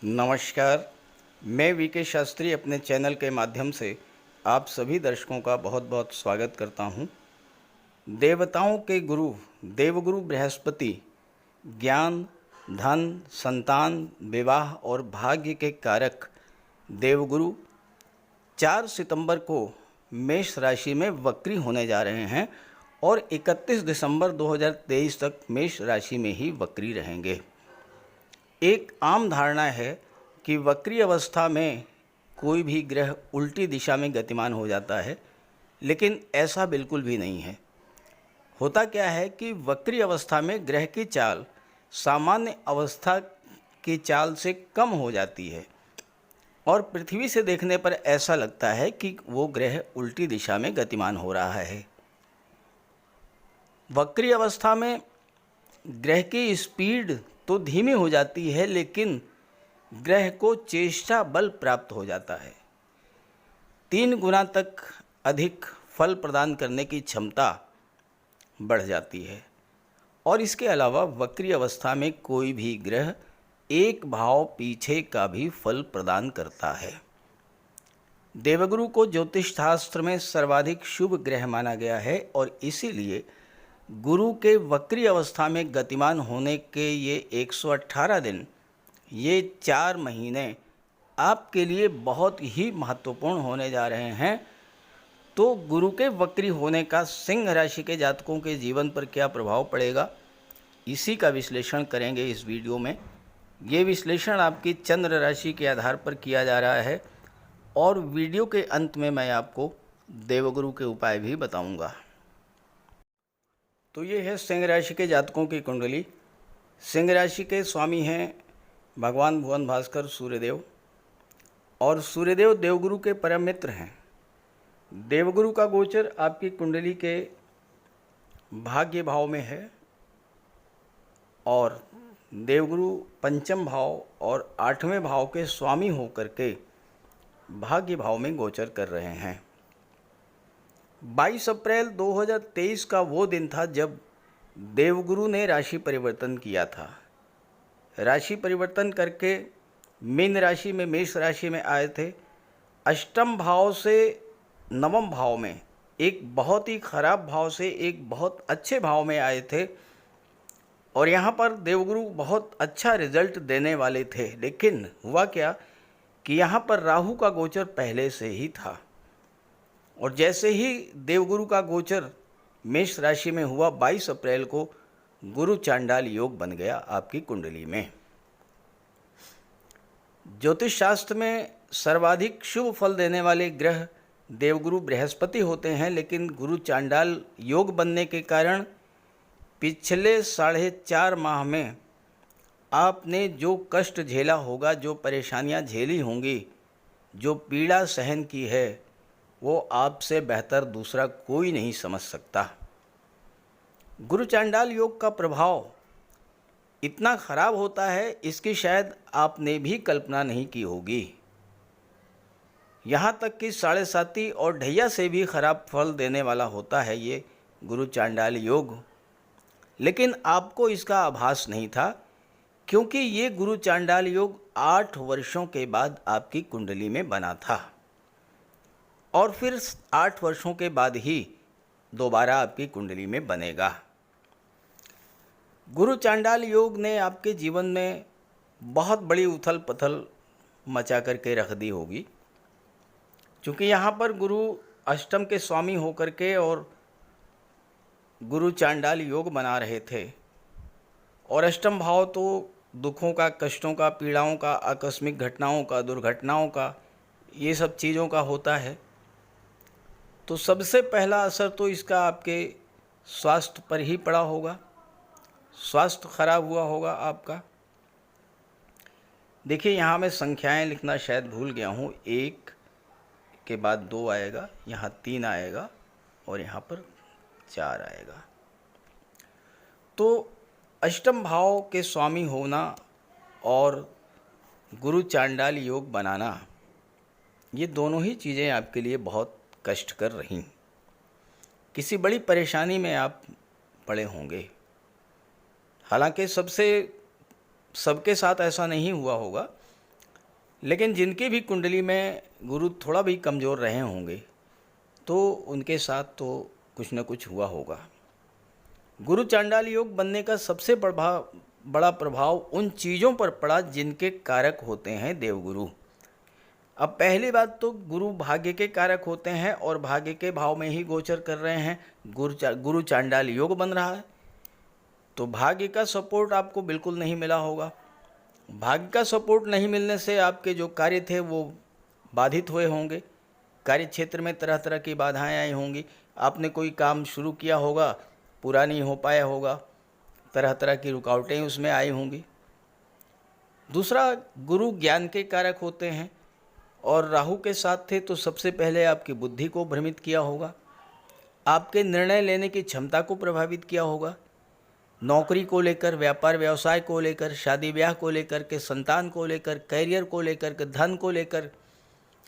नमस्कार। मैं वीके शास्त्री अपने चैनल के माध्यम से आप सभी दर्शकों का बहुत बहुत स्वागत करता हूं। देवताओं के गुरु देवगुरु बृहस्पति ज्ञान, धन, संतान, विवाह और भाग्य के कारक देवगुरु 4 सितंबर को मेष राशि में वक्री होने जा रहे हैं और 31 दिसंबर 2023 तक मेष राशि में ही वक्री रहेंगे। एक आम धारणा है कि वक्री अवस्था में कोई भी ग्रह उल्टी दिशा में गतिमान हो जाता है, लेकिन ऐसा बिल्कुल भी नहीं है। होता क्या है कि वक्री अवस्था में ग्रह की चाल सामान्य अवस्था की चाल से कम हो जाती है और पृथ्वी से देखने पर ऐसा लगता है कि वो ग्रह उल्टी दिशा में गतिमान हो रहा है। वक्री अवस्था में ग्रह की स्पीड तो धीमी हो जाती है, लेकिन ग्रह को चेष्टा बल प्राप्त हो जाता है। 3 गुना तक अधिक फल प्रदान करने की क्षमता बढ़ जाती है और इसके अलावा वक्री अवस्था में कोई भी ग्रह एक भाव पीछे का भी फल प्रदान करता है। देवगुरु को ज्योतिष शास्त्र में सर्वाधिक शुभ ग्रह माना गया है और इसीलिए गुरु के वक्री अवस्था में गतिमान होने के ये 118 दिन, ये 4 महीने आपके लिए बहुत ही महत्वपूर्ण होने जा रहे हैं। तो गुरु के वक्री होने का सिंह राशि के जातकों के जीवन पर क्या प्रभाव पड़ेगा, इसी का विश्लेषण करेंगे इस वीडियो में। ये विश्लेषण आपकी चंद्र राशि के आधार पर किया जा रहा है और वीडियो के अंत में मैं आपको देवगुरु के उपाय भी बताऊंगा। तो ये है सिंह राशि के जातकों की कुंडली। सिंह राशि के स्वामी हैं भगवान भुवन भास्कर सूर्यदेव और सूर्यदेव देवगुरु के परम मित्र हैं। देवगुरु का गोचर आपकी कुंडली के भाग्य भाव में है और देवगुरु पंचम भाव और 8वें भाव के स्वामी होकर के भाग्य भाव में गोचर कर रहे हैं। 22 अप्रैल 2023 का वो दिन था जब देवगुरु ने राशि परिवर्तन किया था। राशि परिवर्तन करके मीन राशि में मेष राशि में आए थे। अष्टम भाव से नवम भाव में, एक बहुत ही खराब भाव से एक बहुत अच्छे भाव में आए थे और यहाँ पर देवगुरु बहुत अच्छा रिजल्ट देने वाले थे। लेकिन हुआ क्या कि यहाँ पर राहु का गोचर पहले से ही था और जैसे ही देवगुरु का गोचर मेष राशि में हुआ, 22 अप्रैल को गुरु चांडाल योग बन गया आपकी कुंडली में। ज्योतिष शास्त्र में सर्वाधिक शुभ फल देने वाले ग्रह देवगुरु बृहस्पति होते हैं, लेकिन गुरु चांडाल योग बनने के कारण पिछले 4.5 माह में आपने जो कष्ट झेला होगा, जो परेशानियां झेली होंगी, जो पीड़ा सहन की है, वो आपसे बेहतर दूसरा कोई नहीं समझ सकता। गुरु चांडाल योग का प्रभाव इतना खराब होता है, इसकी शायद आपने भी कल्पना नहीं की होगी। यहाँ तक कि 7.5 और ढैया से भी खराब फल देने वाला होता है ये गुरु चांडाल योग, लेकिन आपको इसका आभास नहीं था क्योंकि ये गुरु चांडाल योग 8 वर्षों के बाद आपकी कुंडली में बना था और फिर 8 वर्षों के बाद ही दोबारा आपकी कुंडली में बनेगा। गुरु चांडाल योग ने आपके जीवन में बहुत बड़ी उथल पथल मचा करके रख दी होगी, क्योंकि यहाँ पर गुरु अष्टम के स्वामी होकर के और गुरु चांडाल योग बना रहे थे और अष्टम भाव तो दुखों का, कष्टों का, पीड़ाओं का, आकस्मिक घटनाओं का, दुर्घटनाओं का, ये सब चीज़ों का होता है। तो सबसे पहला असर तो इसका आपके स्वास्थ्य पर ही पड़ा होगा, स्वास्थ्य खराब हुआ होगा आपका। देखिए यहाँ मैं संख्याएं लिखना शायद भूल गया हूँ। 1 के बाद 2 आएगा, यहाँ 3 आएगा और यहाँ पर 4 आएगा। तो अष्टम भाव के स्वामी होना और गुरु चांडाल योग बनाना, ये दोनों ही चीज़ें आपके लिए बहुत कष्ट कर रही। किसी बड़ी परेशानी में आप पड़े होंगे। हालांकि सबके साथ ऐसा नहीं हुआ होगा, लेकिन जिनकी भी कुंडली में गुरु थोड़ा भी कमज़ोर रहे होंगे तो उनके साथ तो कुछ न कुछ हुआ होगा। गुरु चांडाल योग बनने का सबसे बड़ा प्रभाव उन चीज़ों पर पड़ा जिनके कारक होते हैं देवगुरु। अब पहली बात तो गुरु भाग्य के कारक होते हैं और भाग्य के भाव में ही गोचर कर रहे हैं। गुरु चांडाल योग बन रहा है तो भाग्य का सपोर्ट आपको बिल्कुल नहीं मिला होगा। भाग्य का सपोर्ट नहीं मिलने से आपके जो कार्य थे वो बाधित हुए होंगे। कार्य क्षेत्र में तरह तरह की बाधाएं आई होंगी। आपने कोई काम शुरू किया होगा, पूरा नहीं हो पाया होगा, तरह तरह की रुकावटें उसमें आई होंगी। दूसरा, गुरु ज्ञान के कारक होते हैं और राहु के साथ थे तो सबसे पहले आपकी बुद्धि को भ्रमित किया होगा, आपके निर्णय लेने की क्षमता को प्रभावित किया होगा। नौकरी को लेकर, व्यापार व्यवसाय को लेकर, शादी ब्याह को लेकर के, संतान को लेकर, कैरियर को लेकर के, धन को लेकर,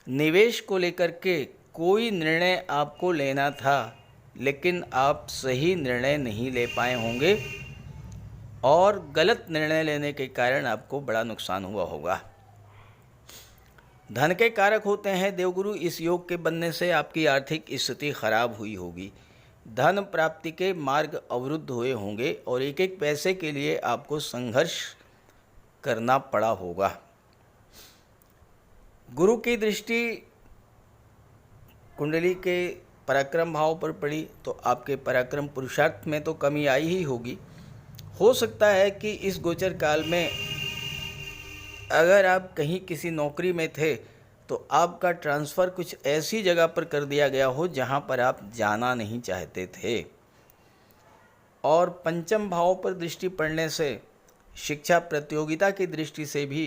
निवेश को लेकर के कोई निर्णय आपको लेना था, लेकिन आप सही निर्णय नहीं ले पाए होंगे और गलत निर्णय लेने के कारण आपको बड़ा नुकसान हुआ होगा। धन के कारक होते हैं देवगुरु। इस योग के बनने से आपकी आर्थिक स्थिति खराब हुई होगी, धन प्राप्ति के मार्ग अवरुद्ध हुए होंगे और एक एक पैसे के लिए आपको संघर्ष करना पड़ा होगा। गुरु की दृष्टि कुंडली के पराक्रम भाव पर पड़ी तो आपके पराक्रम पुरुषार्थ में तो कमी आई ही होगी। हो सकता है कि इस गोचर काल में अगर आप कहीं किसी नौकरी में थे तो आपका ट्रांसफ़र कुछ ऐसी जगह पर कर दिया गया हो जहां पर आप जाना नहीं चाहते थे। और पंचम भाव पर दृष्टि पड़ने से शिक्षा प्रतियोगिता की दृष्टि से भी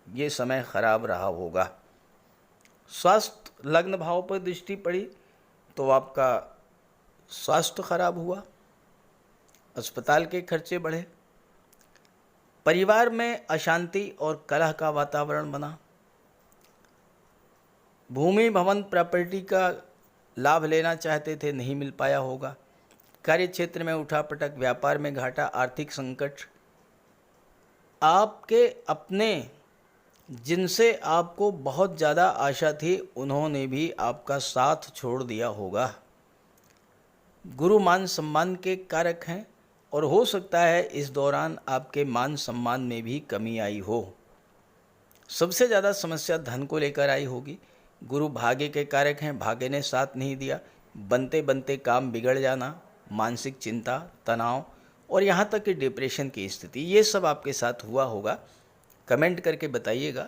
ये समय खराब रहा होगा। स्वास्थ्य लग्न भाव पर दृष्टि पड़ी तो आपका स्वास्थ्य खराब हुआ, अस्पताल के खर्चे बढ़े, परिवार में अशांति और कलह का वातावरण बना, भूमि भवन प्रॉपर्टी का लाभ लेना चाहते थे, नहीं मिल पाया होगा, कार्य क्षेत्र में उठापटक, व्यापार में घाटा, आर्थिक संकट, आपके अपने जिनसे आपको बहुत ज़्यादा आशा थी उन्होंने भी आपका साथ छोड़ दिया होगा। गुरु मान सम्मान के कारक हैं और हो सकता है इस दौरान आपके मान सम्मान में भी कमी आई हो। सबसे ज़्यादा समस्या धन को लेकर आई होगी। गुरु भाग्य के कारक हैं, भाग्य ने साथ नहीं दिया, बनते बनते काम बिगड़ जाना, मानसिक चिंता, तनाव और यहाँ तक कि डिप्रेशन की स्थिति, ये सब आपके साथ हुआ होगा। कमेंट करके बताइएगा।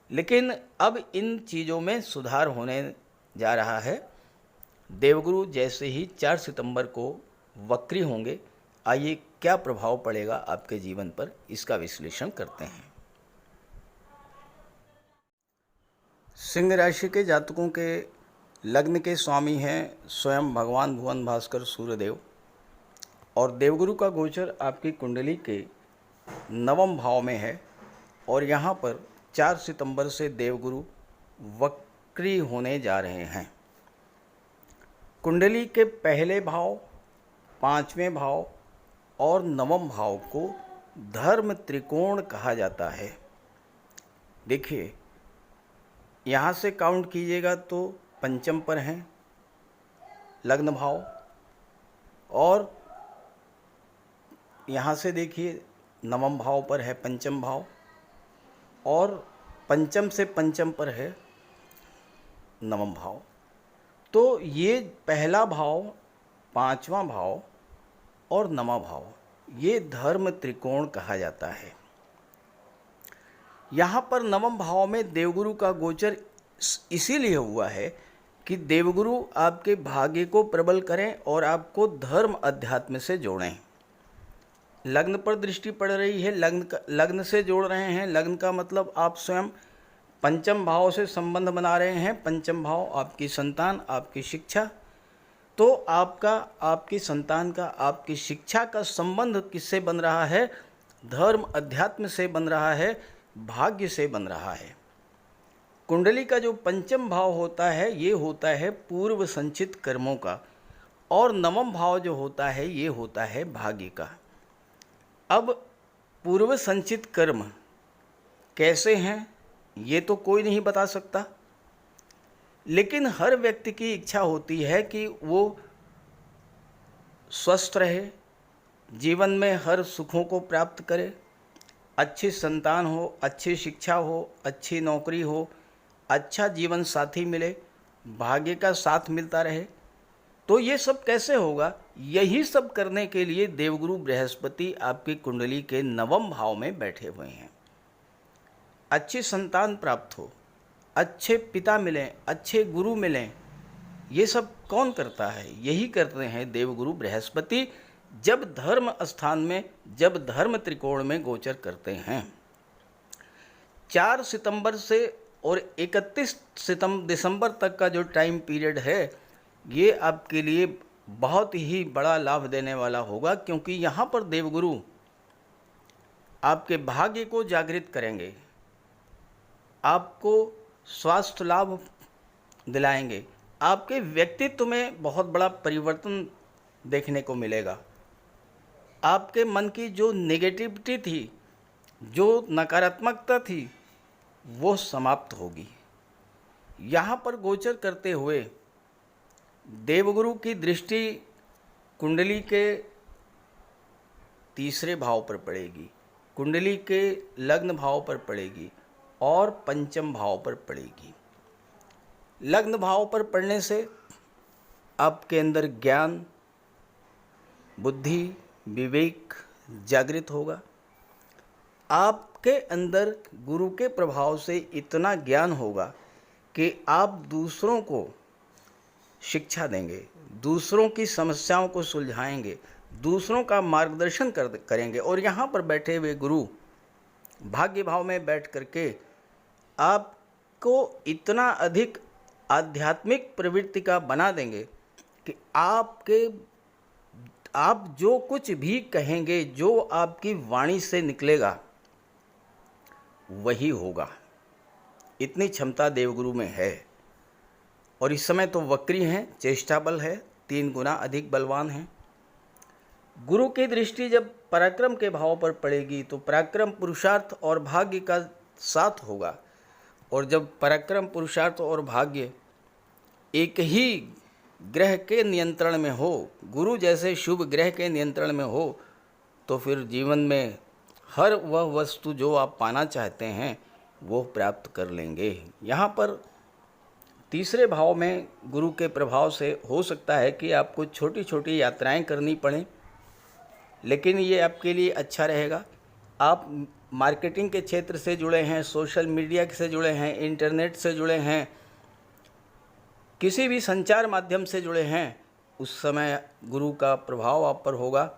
लेकिन अब इन चीज़ों में सुधार होने जा रहा है। देवगुरु जैसे ही 4 सितंबर को वक्री होंगे, आइए क्या प्रभाव पड़ेगा आपके जीवन पर, इसका विश्लेषण करते हैं। सिंह राशि के जातकों के लग्न के स्वामी हैं स्वयं भगवान भुवन भास्कर सूर्यदेव और देवगुरु का गोचर आपकी कुंडली के 9वें भाव में है और यहाँ पर 4 सितंबर से देवगुरु वक्री होने जा रहे हैं। कुंडली के पहले भाव, 5वें भाव और 9वें भाव को धर्म त्रिकोण कहा जाता है। देखिए, यहाँ से काउंट कीजिएगा तो पंचम पर हैं लग्न भाव और यहाँ से देखिए 9वें भाव पर है पंचम भाव और पंचम से पंचम पर है 9वां भाव। तो ये पहला भाव, 5वां भाव और 9वां भाव, ये धर्म त्रिकोण कहा जाता है। यहाँ पर 9वें भाव में देवगुरु का गोचर इसीलिए हुआ है कि देवगुरु आपके भाग्य को प्रबल करें और आपको धर्म अध्यात्म से जोड़ें। लग्न पर दृष्टि पड़ रही है, लग्न से जोड़ रहे हैं। लग्न का मतलब आप स्वयं पंचम भाव से संबंध बना रहे हैं। पंचम भाव आपकी संतान, आपकी शिक्षा, तो आपका, आपकी संतान का, आपकी शिक्षा का संबंध किससे बन रहा है? धर्म अध्यात्म से बन रहा है, भाग्य से बन रहा है। कुंडली का जो पंचम भाव होता है ये होता है पूर्व संचित कर्मों का और 9वां भाव जो होता है ये होता है भाग्य का। अब पूर्व संचित कर्म कैसे हैं ये तो कोई नहीं बता सकता, लेकिन हर व्यक्ति की इच्छा होती है कि वो स्वस्थ रहे, जीवन में हर सुखों को प्राप्त करे, अच्छी संतान हो, अच्छी शिक्षा हो, अच्छी नौकरी हो, अच्छा जीवन साथी मिले, भाग्य का साथ मिलता रहे। तो ये सब कैसे होगा? यही सब करने के लिए देवगुरु बृहस्पति आपकी कुंडली के नवम भाव में बैठे हुए हैं। अच्छी संतान प्राप्त हो, अच्छे पिता मिलें, अच्छे गुरु मिलें, ये सब कौन करता है? यही करते हैं देवगुरु बृहस्पति, जब धर्म स्थान में, जब धर्म त्रिकोण में गोचर करते हैं। 4 सितंबर से और 31 दिसंबर तक का जो टाइम पीरियड है, ये आपके लिए बहुत ही बड़ा लाभ देने वाला होगा, क्योंकि यहाँ पर देवगुरु आपके भाग्य को जागृत करेंगे, आपको स्वास्थ्य लाभ दिलाएंगे, आपके व्यक्तित्व में बहुत बड़ा परिवर्तन देखने को मिलेगा। आपके मन की जो नेगेटिविटी थी, जो नकारात्मकता थी, वो समाप्त होगी। यहाँ पर गोचर करते हुए देवगुरु की दृष्टि कुंडली के तीसरे भाव पर पड़ेगी, कुंडली के लग्न भाव पर पड़ेगी और पंचम भाव पर पड़ेगी। लग्न भाव पर पड़ने से आपके अंदर ज्ञान, बुद्धि, विवेक जागृत होगा। आपके अंदर गुरु के प्रभाव से इतना ज्ञान होगा कि आप दूसरों को शिक्षा देंगे, दूसरों की समस्याओं को सुलझाएंगे, दूसरों का मार्गदर्शन करेंगे। और यहाँ पर बैठे हुए गुरु भाग्य भाव में बैठ करके आपको इतना अधिक आध्यात्मिक प्रवृत्ति का बना देंगे कि आप जो कुछ भी कहेंगे, जो आपकी वाणी से निकलेगा, वही होगा। इतनी क्षमता देवगुरु में है। और इस समय तो वक्री हैं, चेष्टा बल है, 3 गुना अधिक बलवान हैं। गुरु की दृष्टि जब पराक्रम के भाव पर पड़ेगी तो पराक्रम, पुरुषार्थ और भाग्य का साथ होगा। और जब पराक्रम, पुरुषार्थ और भाग्य एक ही ग्रह के नियंत्रण में हो, गुरु जैसे शुभ ग्रह के नियंत्रण में हो, तो फिर जीवन में हर वह वस्तु जो आप पाना चाहते हैं वो प्राप्त कर लेंगे। यहाँ पर तीसरे भाव में गुरु के प्रभाव से हो सकता है कि आपको छोटी छोटी यात्राएं करनी पड़ें, लेकिन ये आपके लिए अच्छा रहेगा। आप मार्केटिंग के क्षेत्र से जुड़े हैं, सोशल मीडिया से जुड़े हैं, इंटरनेट से जुड़े हैं, किसी भी संचार माध्यम से जुड़े हैं, उस समय गुरु का प्रभाव आप पर होगा,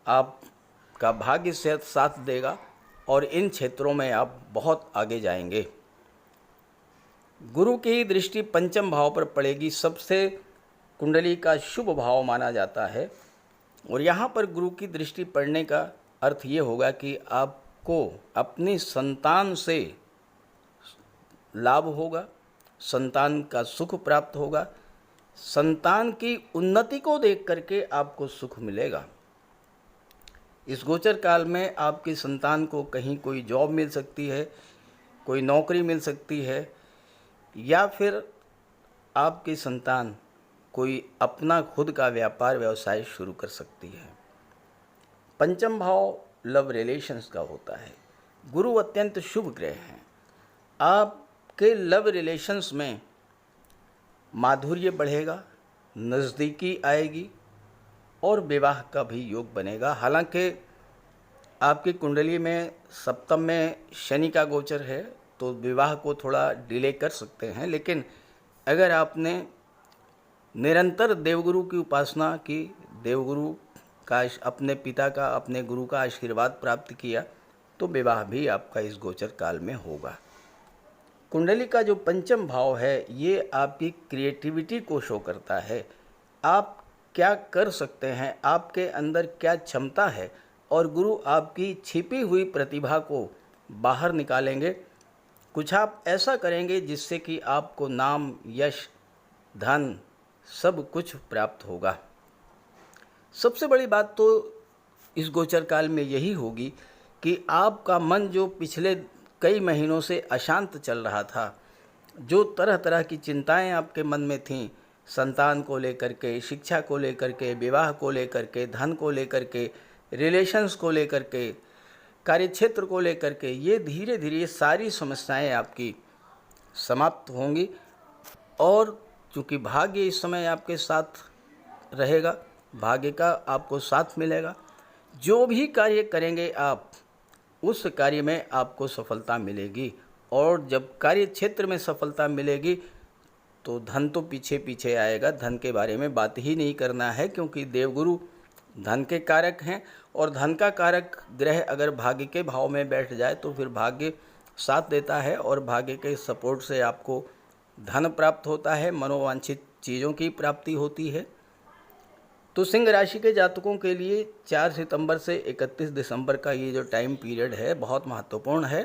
आपका भाग्य से साथ देगा और इन क्षेत्रों में आप बहुत आगे जाएंगे। गुरु की दृष्टि पंचम भाव पर पड़ेगी, सबसे कुंडली का शुभ भाव माना जाता है। और यहाँ पर गुरु की दृष्टि पड़ने का अर्थ ये होगा कि आपको अपनी संतान से लाभ होगा, संतान का सुख प्राप्त होगा, संतान की उन्नति को देख करके आपको सुख मिलेगा। इस गोचर काल में आपकी संतान को कहीं कोई जॉब मिल सकती है, कोई नौकरी मिल सकती है, या फिर आपकी संतान कोई अपना खुद का व्यापार व्यवसाय शुरू कर सकती है। पंचम भाव लव रिलेशंस का होता है। गुरु अत्यंत शुभ ग्रह हैं। आपके लव रिलेशंस में माधुर्य बढ़ेगा, नज़दीकी आएगी और विवाह का भी योग बनेगा। हालांकि आपकी कुंडली में सप्तम में शनि का गोचर है तो विवाह को थोड़ा डिले कर सकते हैं, लेकिन अगर आपने निरंतर देवगुरु की उपासना की, देवगुरु का अपने पिता का, अपने गुरु का आशीर्वाद प्राप्त किया, तो विवाह भी आपका इस गोचर काल में होगा। कुंडली का जो पंचम भाव है ये आपकी क्रिएटिविटी को शो करता है। आप क्या कर सकते हैं, आपके अंदर क्या क्षमता है, और गुरु आपकी छिपी हुई प्रतिभा को बाहर निकालेंगे। कुछ आप ऐसा करेंगे जिससे कि आपको नाम, यश, धन सब कुछ प्राप्त होगा। सबसे बड़ी बात तो इस गोचर काल में यही होगी कि आपका मन जो पिछले कई महीनों से अशांत चल रहा था, जो तरह तरह की चिंताएं आपके मन में थीं, संतान को लेकर के, शिक्षा को लेकर के, विवाह को लेकर के, धन को लेकर के, रिलेशंस को लेकर के, कार्यक्षेत्र को लेकर के, ये धीरे धीरे सारी समस्याएं आपकी समाप्त होंगी। और चूँकि भाग्य इस समय आपके साथ रहेगा, भाग्य का आपको साथ मिलेगा, जो भी कार्य करेंगे आप, उस कार्य में आपको सफलता मिलेगी। और जब कार्य क्षेत्र में सफलता मिलेगी तो धन तो पीछे पीछे आएगा। धन के बारे में बात ही नहीं करना है, क्योंकि देवगुरु धन के कारक हैं, और धन का कारक ग्रह अगर भाग्य के भाव में बैठ जाए तो फिर भाग्य साथ देता है, और भाग्य के सपोर्ट से आपको धन प्राप्त होता है, मनोवांछित चीज़ों की प्राप्ति होती है। तो सिंह राशि के जातकों के लिए 4 सितंबर से 31 दिसंबर का ये जो टाइम पीरियड है बहुत महत्वपूर्ण है।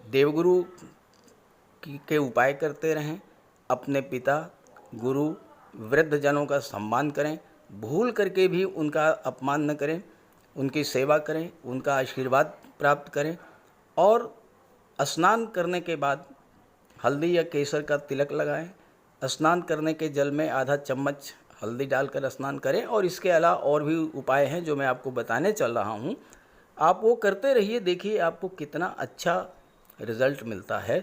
देवगुरु के उपाय करते रहें, अपने पिता, गुरु, वृद्धजनों का सम्मान करें, भूल करके भी उनका अपमान न करें, उनकी सेवा करें, उनका आशीर्वाद प्राप्त करें। और स्नान करने के बाद हल्दी या केसर का तिलक लगाएं। स्नान करने के जल में आधा चम्मच हल्दी डालकर स्नान करें। और इसके अलावा और भी उपाय हैं जो मैं आपको बताने चल रहा हूँ, आप वो करते रहिए, देखिए आपको कितना अच्छा रिजल्ट मिलता है।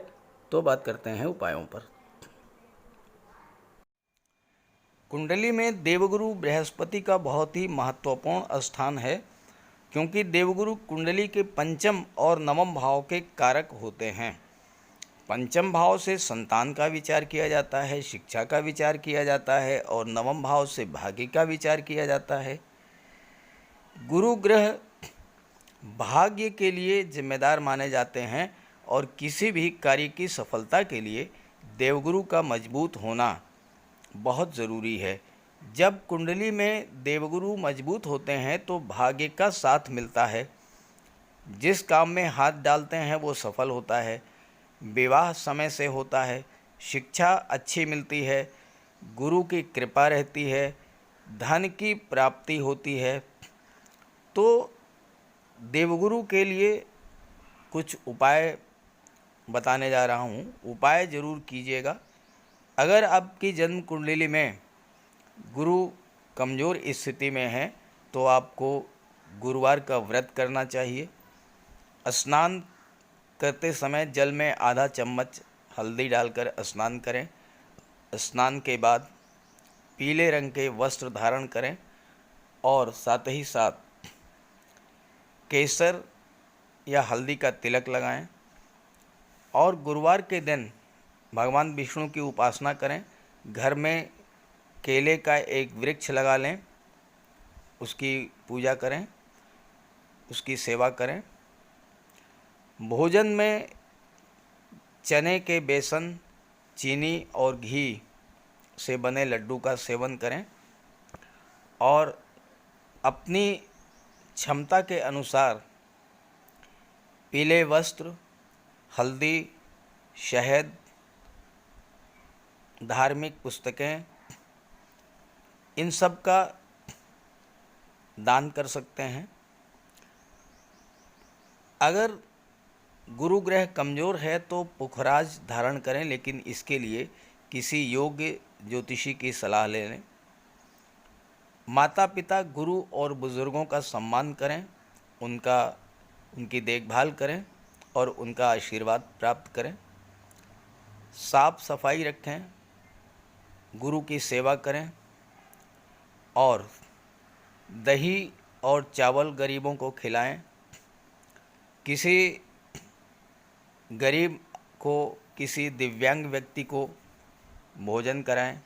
तो बात करते हैं उपायों पर। कुंडली में देवगुरु बृहस्पति का बहुत ही महत्वपूर्ण स्थान है, क्योंकि देवगुरु कुंडली के पंचम और नवम भाव के कारक होते हैं। पंचम भाव से संतान का विचार किया जाता है, शिक्षा का विचार किया जाता है, और नवम भाव से भाग्य का विचार किया जाता है। गुरु ग्रह भाग्य के लिए जिम्मेदार माने जाते हैं, और किसी भी कार्य की सफलता के लिए देवगुरु का मजबूत होना बहुत ज़रूरी है। जब कुंडली में देवगुरु मजबूत होते हैं तो भाग्य का साथ मिलता है, जिस काम में हाथ डालते हैं वो सफल होता है, विवाह समय से होता है, शिक्षा अच्छी मिलती है, गुरु की कृपा रहती है, धन की प्राप्ति होती है। तो देवगुरु के लिए कुछ उपाय बताने जा रहा हूँ, उपाय ज़रूर कीजिएगा। अगर आपकी जन्म कुंडली में गुरु कमज़ोर स्थिति में है तो आपको गुरुवार का व्रत करना चाहिए। स्नान करते समय जल में आधा चम्मच हल्दी डालकर स्नान करें। स्नान के बाद पीले रंग के वस्त्र धारण करें, और साथ ही साथ केसर या हल्दी का तिलक लगाएं। और गुरुवार के दिन भगवान विष्णु की उपासना करें। घर में केले का एक वृक्ष लगा लें, उसकी पूजा करें, उसकी सेवा करें। भोजन में चने के बेसन, चीनी और घी से बने लड्डू का सेवन करें, और अपनी क्षमता के अनुसार पीले वस्त्र, हल्दी, शहद, धार्मिक पुस्तकें, इन सब का दान कर सकते हैं। अगर गुरु ग्रह कमज़ोर है तो पुखराज धारण करें, लेकिन इसके लिए किसी योग्य ज्योतिषी की सलाह ले लें। माता पिता, गुरु और बुज़ुर्गों का सम्मान करें, उनकी देखभाल करें और उनका आशीर्वाद प्राप्त करें। साफ सफाई रखें, गुरु की सेवा करें, और दही और चावल गरीबों को खिलाएं। किसी गरीब को, किसी दिव्यांग व्यक्ति को भोजन कराएं।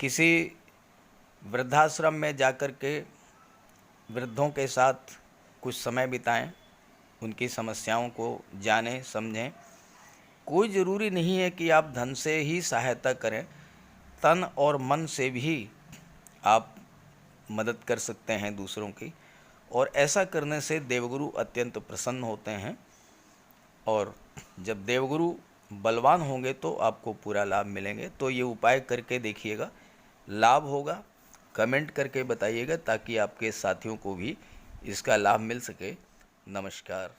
किसी वृद्धाश्रम में जाकर के वृद्धों के साथ कुछ समय बिताएं, उनकी समस्याओं को जानें, समझें। कोई ज़रूरी नहीं है कि आप धन से ही सहायता करें, तन और मन से भी आप मदद कर सकते हैं दूसरों की, और ऐसा करने से देवगुरु अत्यंत प्रसन्न होते हैं। और जब देवगुरु बलवान होंगे तो आपको पूरा लाभ मिलेंगे। तो ये उपाय करके देखिएगा, लाभ होगा। कमेंट करके बताइएगा ताकि आपके साथियों को भी इसका लाभ मिल सके। नमस्कार।